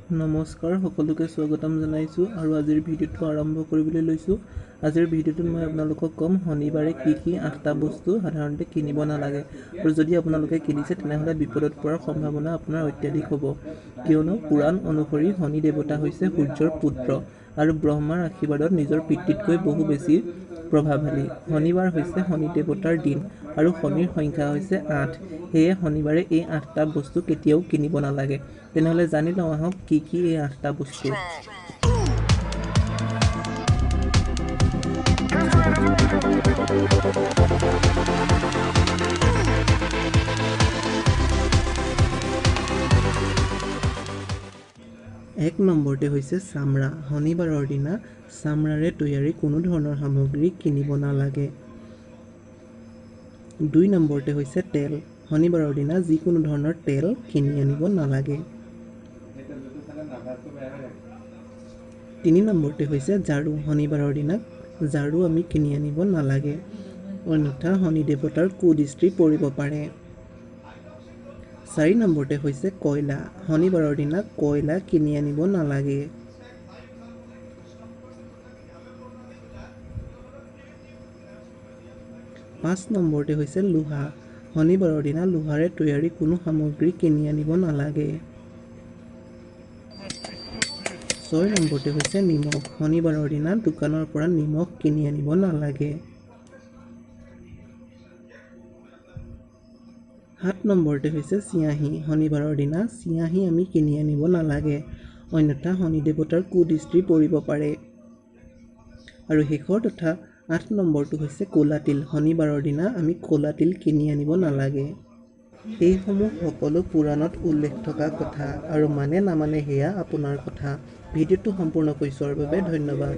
নমস্কাৰ সকলোকে স্বাগতম জনাইছোঁ আৰু আজিৰ ভিডিঅ'টো আৰম্ভ কৰিবলৈ লৈছোঁ। আজিৰ ভিডিঅ'টোত মই আপোনালোকক ক'ম শনিবাৰে কি 8টা বস্তু সাধাৰণতে কিনিব নালাগে আৰু যদি আপোনালোকে কিনিছে তেনেহ'লে বিপদত পৰাৰ সম্ভাৱনা আপোনাৰ অত্যাধিক হ'ব, কিয়নো পুৰাণ অনুসৰি শনি দেৱতা হৈছে সূৰ্যৰ পুত্ৰ আৰু ব্ৰহ্মাৰ আশীৰ্বাদত নিজৰ পিতৃতকৈ বহু বেছি প্ৰভাৱশালী। শনিবাৰ হৈছে শনি দেৱতাৰ দিন আৰু শনিৰ সংখ্যা হৈছে 8। সেয়ে শনিবাৰে এই 8টা বস্তু কেতিয়াও কিনিব নালাগে। তেনেহ'লে জানি লওঁ আহক কি এই 8টা বস্তু। এক নম্বৰতে হৈছে চামৰা। শনিবাৰৰ দিনা চামৰাৰে তৈয়াৰী কোনো ধৰণৰ সামগ্ৰী কিনিব নালাগে। 2 নম্বৰতে হৈছে তেল। শনিবাৰৰ দিনা যিকোনো ধৰণৰ তেল কিনি আনিব নালাগে। 3 নম্বৰতে হৈছে ঝাৰু। শনিবাৰৰ দিনা ঝাৰু আমি কিনি আনিব নালাগে, অন্যথা শনি দেৱতাৰ কুদৃষ্টি পৰিব পাৰে। 4 নম্বৰতে হৈছে কয়লা। শনিবাৰৰ দিনা কয়লা কিনি আনিব নালাগে। 5 নম্বৰতে হৈছে লোহা। শনিবাৰৰ দিনা লোহাৰে তৈয়াৰী কোনো সামগ্ৰী কিনি আনিব নালাগে। 6 নম্বৰতে হৈছে নিমখ। শনিবাৰৰ দিনা দোকানৰ পৰা নিমখ কিনি আনিব নালাগে। 7 নম্বৰতে হৈছে চিয়াঁহী। শনিবাৰৰ দিনা চিয়াঁহী আমি কিনি আনিব নালাগে, অন্যথা শনি দেৱতাৰ কুদৃষ্টি পৰিব পাৰে। আৰু শেষৰ তথা 8 নম্বৰটো হৈছে ক'লা তিল। শনিবাৰৰ দিনা আমি ক'লা তিল কিনি আনিব নালাগে। এইসমূহ সকলো পুৰাণত উল্লেখ থকা কথা আৰু মানে নামানে সেয়া আপোনাৰ কথা। ভিডিঅ'টো সম্পূৰ্ণকৈ চোৱাৰ বাবে ধন্যবাদ।